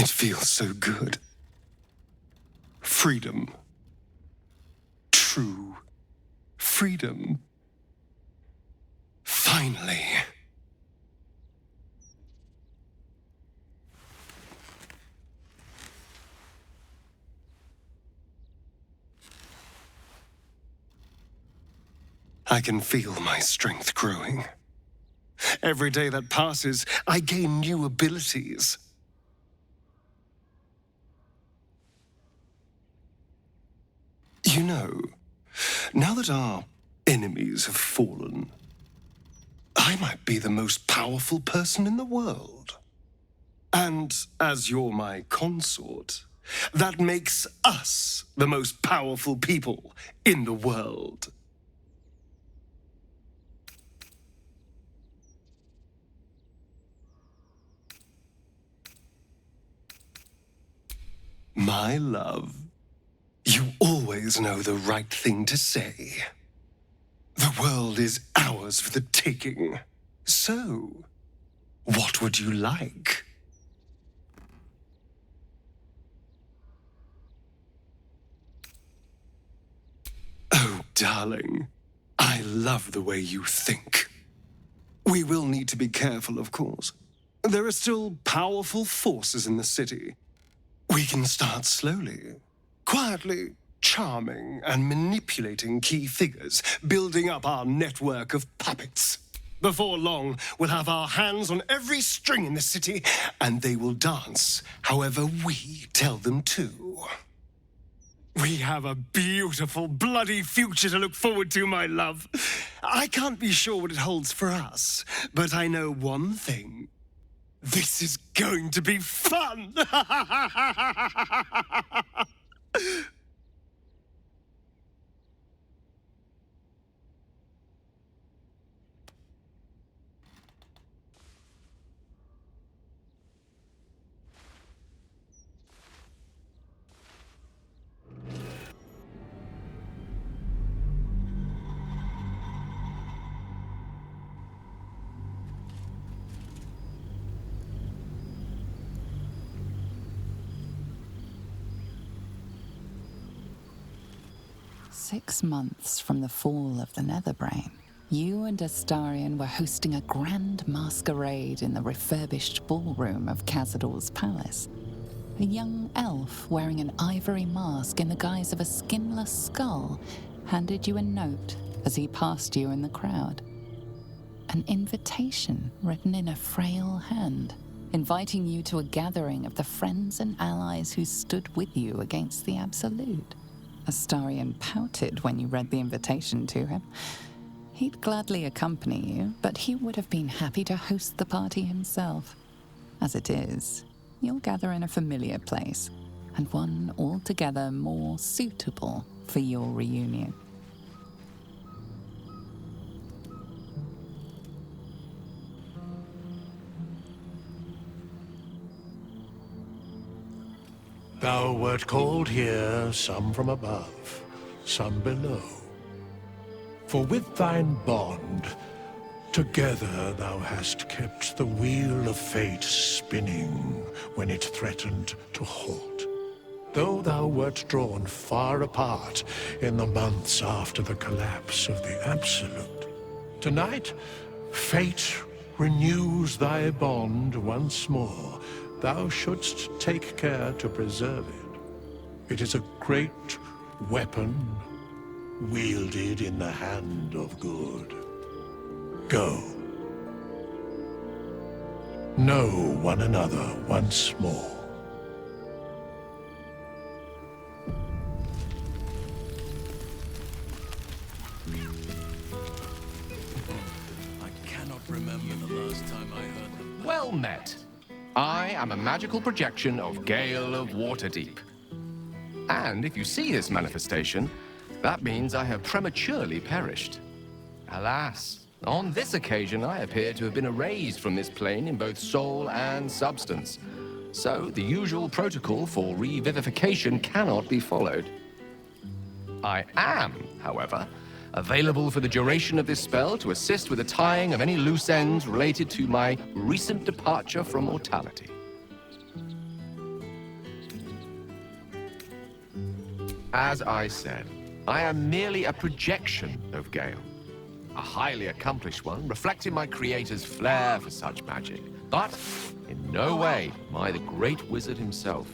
It feels so good. Freedom. True freedom. Finally. I can feel my strength growing. Every day that passes, I gain new abilities. You know, now that our enemies have fallen, I might be the most powerful person in the world. And as you're my consort, that makes us the most powerful people in the world. My love, you always know the right thing to say. The world is ours for the taking. So, what would you like? Oh, darling, I love the way you think. We will need to be careful, of course. There are still powerful forces in the city. We can start slowly, quietly, charming and manipulating key figures, building up our network of puppets. Before long, we'll have our hands on every string in the city, and they will dance however we tell them to. We have a beautiful, bloody future to look forward to, my love. I can't be sure what it holds for us, but I know one thing. This is going to be fun! Six months from the fall of the Netherbrain, you and Astarion were hosting a grand masquerade in the refurbished ballroom of Cazador's palace. A young elf wearing an ivory mask in the guise of a skinless skull handed you a note as he passed you in the crowd. An invitation written in a frail hand, inviting you to a gathering of the friends and allies who stood with you against the Absolute. Astarion pouted when you read the invitation to him. He'd gladly accompany you, but he would have been happy to host the party himself. As it is, you'll gather in a familiar place, and one altogether more suitable for your reunion. Thou wert called here, some from above, some below. For with thine bond, together thou hast kept the wheel of fate spinning when it threatened to halt. Though thou wert drawn far apart in the months after the collapse of the Absolute, tonight, fate renews thy bond once more. Thou shouldst take care to preserve it. It is a great weapon, wielded in the hand of good. Go. Know one another once more. I cannot remember the last time I heard them. Well met. I am a magical projection of Gale of Waterdeep. And if you see this manifestation, that means I have prematurely perished. Alas, on this occasion I appear to have been erased from this plane in both soul and substance. So the usual protocol for revivification cannot be followed. I am, however, available for the duration of this spell to assist with the tying of any loose ends related to my recent departure from mortality. As I said, I am merely a projection of Gale. A highly accomplished one, reflecting my creator's flair for such magic. But in no way am I the great wizard himself.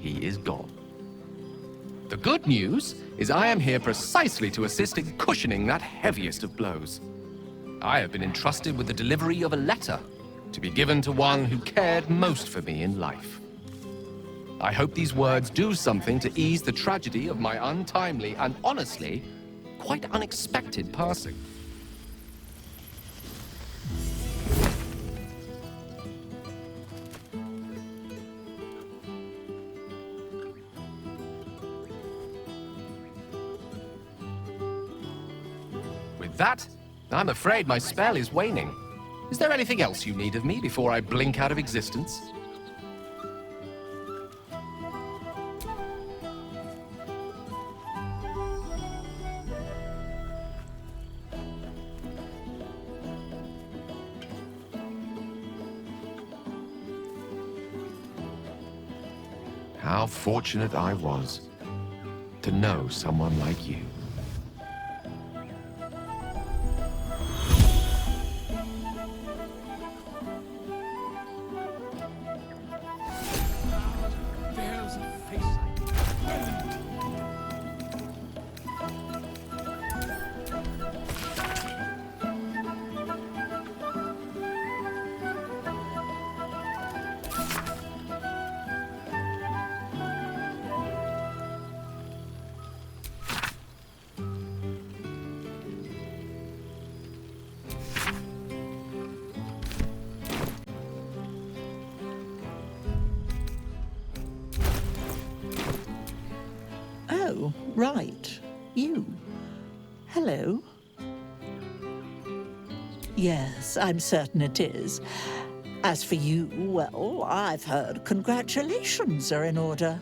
He is gone. The good news is I am here precisely to assist in cushioning that heaviest of blows. I have been entrusted with the delivery of a letter to be given to one who cared most for me in life. I hope these words do something to ease the tragedy of my untimely and honestly, quite unexpected passing. With that, I'm afraid my spell is waning. Is there anything else you need of me before I blink out of existence? How fortunate I was to know someone like you. There's a face I Oh, right. You. Hello. Yes, I'm certain it is. As for you, well, I've heard congratulations are in order.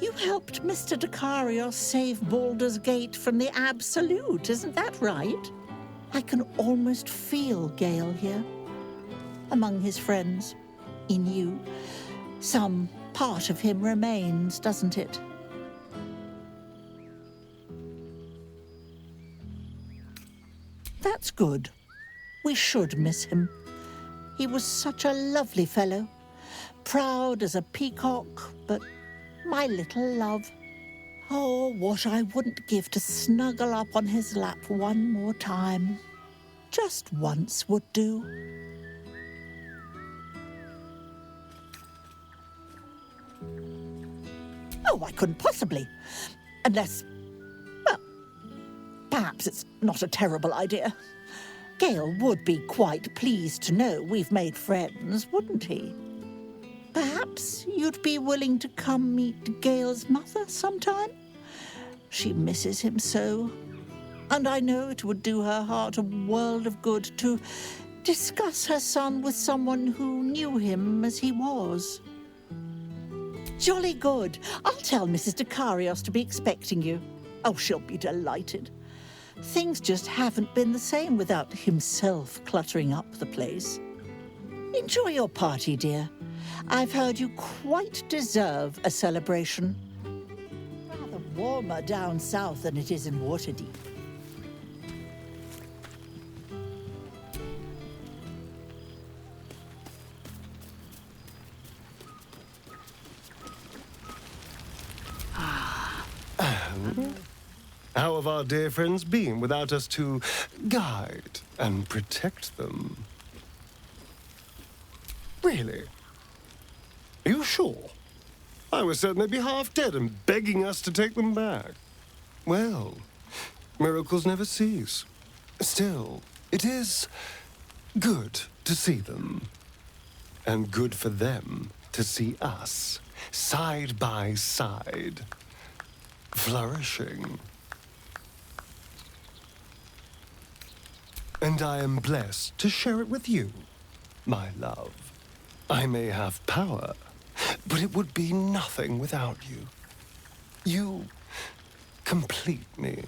You helped Mr. Dakarios save Baldur's Gate from the Absolute, isn't that right? I can almost feel Gale here. Among his friends. In you. Some part of him remains, doesn't it? That's good. We should miss him. He was such a lovely fellow. Proud as a peacock, but my little love. Oh, what I wouldn't give to snuggle up on his lap one more time. Just once would do. Oh, I couldn't possibly. Unless, well, perhaps it's not a terrible idea. Gale would be quite pleased to know we've made friends, wouldn't he? Perhaps you'd be willing to come meet Gale's mother sometime? She misses him so, and I know it would do her heart a world of good to discuss her son with someone who knew him as he was. Jolly good. I'll tell Mrs. Dakarios to be expecting you. Oh, she'll be delighted. Things just haven't been the same without himself cluttering up the place. Enjoy your party, dear. I've heard you quite deserve a celebration. Rather warmer down south than it is in Waterdeep. How have our dear friends been without us to guide and protect them? Really? Are you sure? I was certain they'd be half dead and begging us to take them back. Well, miracles never cease. Still, it is good to see them. And good for them to see us, side by side, flourishing. And I am blessed to share it with you, my love. I may have power, but it would be nothing without you. You complete me,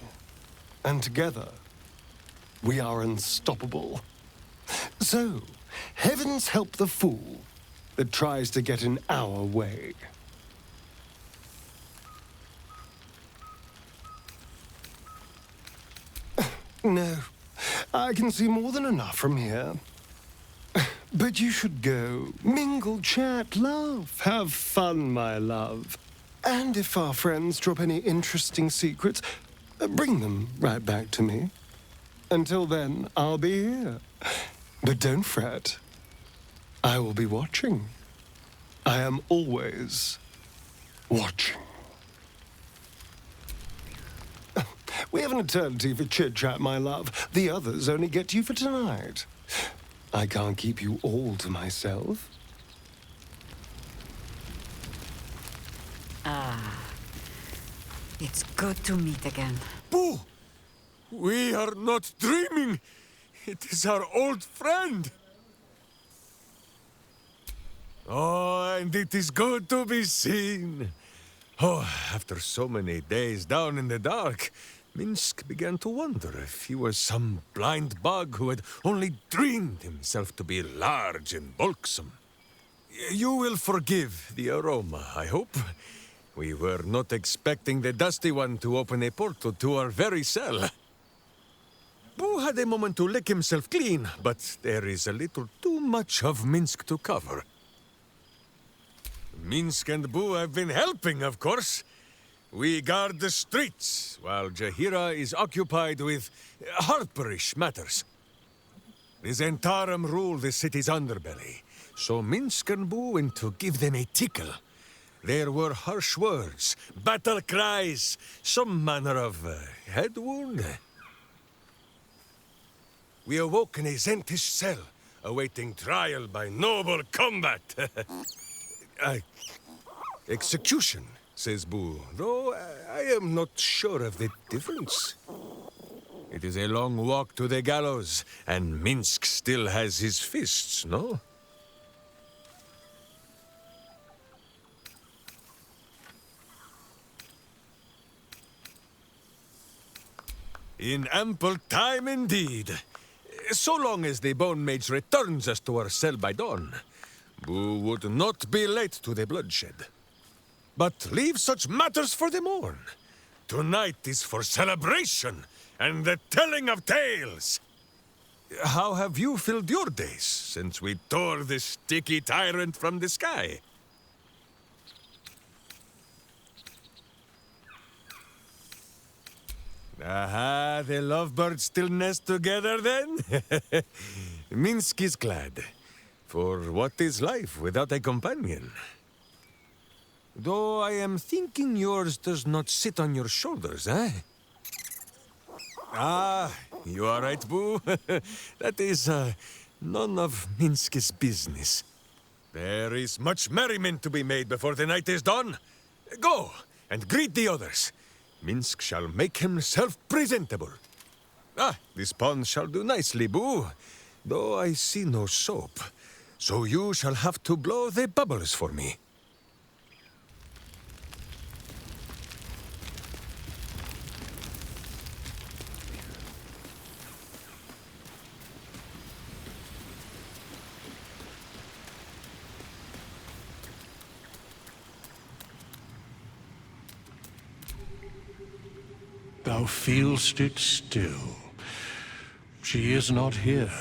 and together we are unstoppable. So, heavens help the fool that tries to get in our way. No, I can see more than enough from here. But you should go. Mingle, chat, laugh. Have fun, my love. And if our friends drop any interesting secrets, bring them right back to me. Until then, I'll be here. But don't fret. I will be watching. I am always watching. We have an eternity for chit-chat, my love. The others only get you for tonight. I can't keep you all to myself. It's good to meet again. Boo! We are not dreaming. It is our old friend. Oh, and it is good to be seen. Oh, after so many days down in the dark, Minsk began to wonder if he was some blind bug who had only dreamed himself to be large and bulksome. You will forgive the aroma, I hope. We were not expecting the Dusty One to open a portal to our very cell. Boo had a moment to lick himself clean, but there is a little too much of Minsk to cover. Minsk and Boo have been helping, of course. We guard the streets, while Jaheira is occupied with harperish matters. The Zentarum rule the city's underbelly, so Minsk and Boo went to give them a tickle. There were harsh words, battle cries, some manner of head wound. We awoke in a Zentish cell, awaiting trial by noble combat. Execution, says Boo, though I am not sure of the difference. It is a long walk to the gallows, and Minsk still has his fists, no? In ample time indeed. So long as the Bone Mage returns us to our cell by dawn, Boo would not be late to the bloodshed. But leave such matters for the morn. Tonight is for celebration and the telling of tales. How have you filled your days since we tore the sticky tyrant from the sky? Aha, the lovebirds still nest together then? Minsk is glad. For what is life without a companion? Though I am thinking yours does not sit on your shoulders, eh? Ah, you are right, Boo. That is none of Minsk's business. There is much merriment to be made before the night is done. Go and greet the others. Minsk shall make himself presentable. Ah, this pond shall do nicely, Boo. Though I see no soap. So you shall have to blow the bubbles for me. Thou feelst it still. She is not here.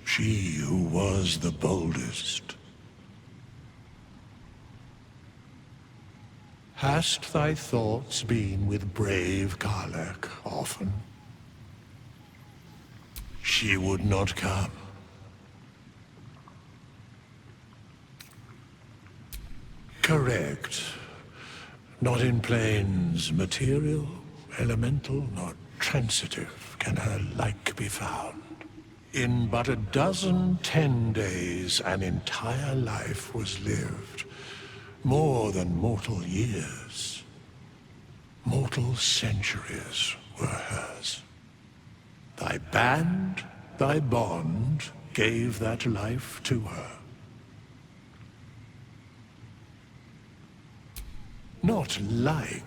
She who was the boldest. Hast thy thoughts been with brave Karlach often? She would not come. Correct. Not in planes material, elemental, nor transitive can her like be found. In but 10 days, an entire life was lived. More than mortal years. Mortal centuries were hers. Thy band, thy bond, gave that life to her. Not like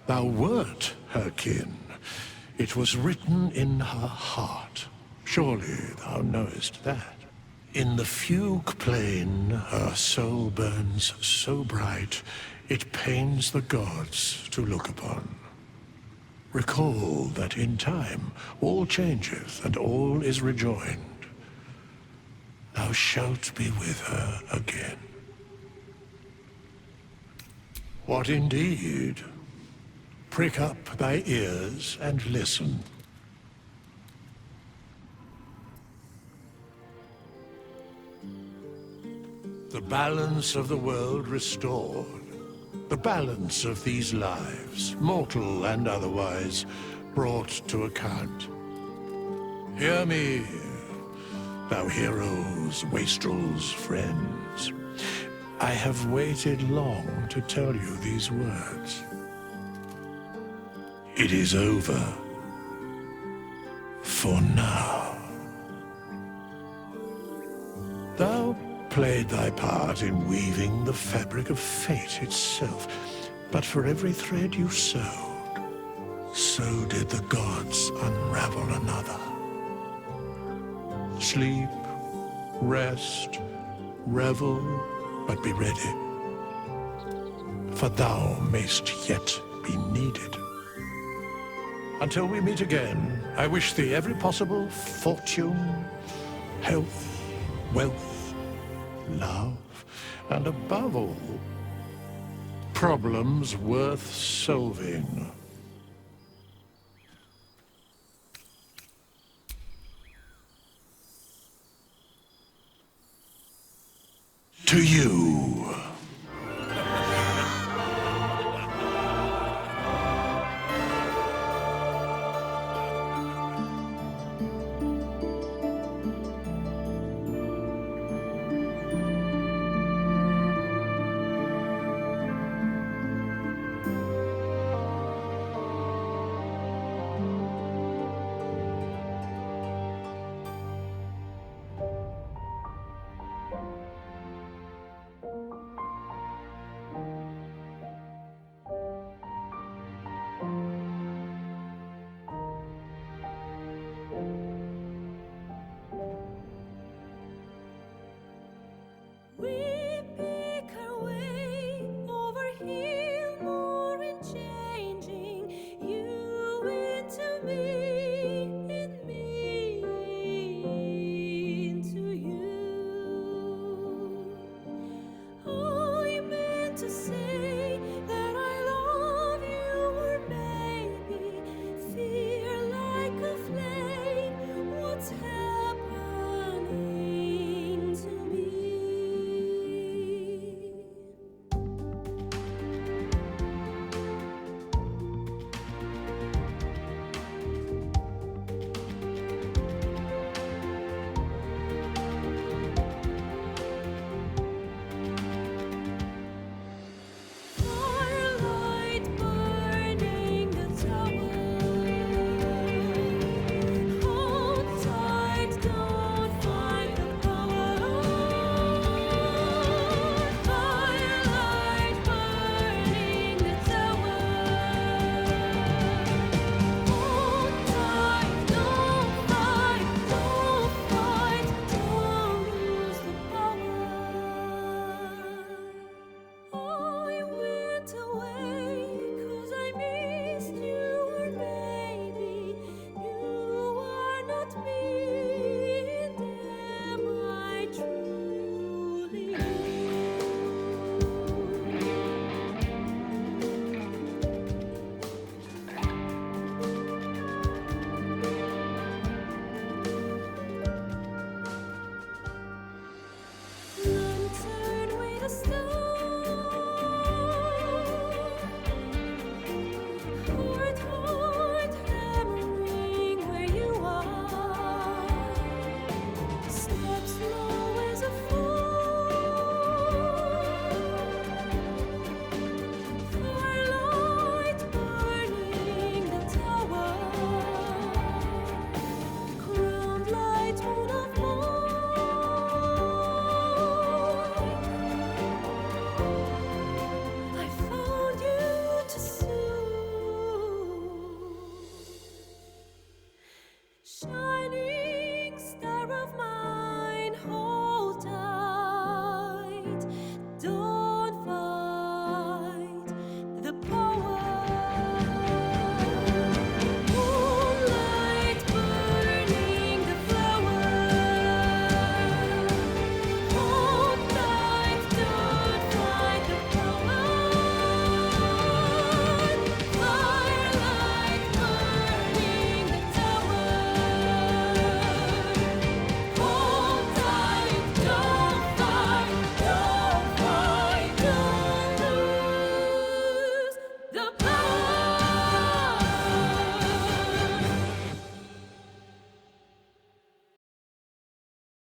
thou wert her kin. It was written in her heart. Surely thou knowest that. In the fugue plain, her soul burns so bright, it pains the gods to look upon. Recall that in time all changeth and all is rejoined. Thou shalt be with her again. What indeed? Prick up thy ears and listen. The balance of the world restored. The balance of these lives, mortal and otherwise, brought to account. Hear me, thou heroes, wastrels, friends. I have waited long to tell you these words. It is over. For now. Thou played thy part in weaving the fabric of fate itself, but for every thread you sewed, so did the gods unravel another. Sleep, rest, revel, but be ready, for thou mayst yet be needed. Until we meet again, I wish thee every possible fortune, health, wealth, love, and above all, problems worth solving. To you.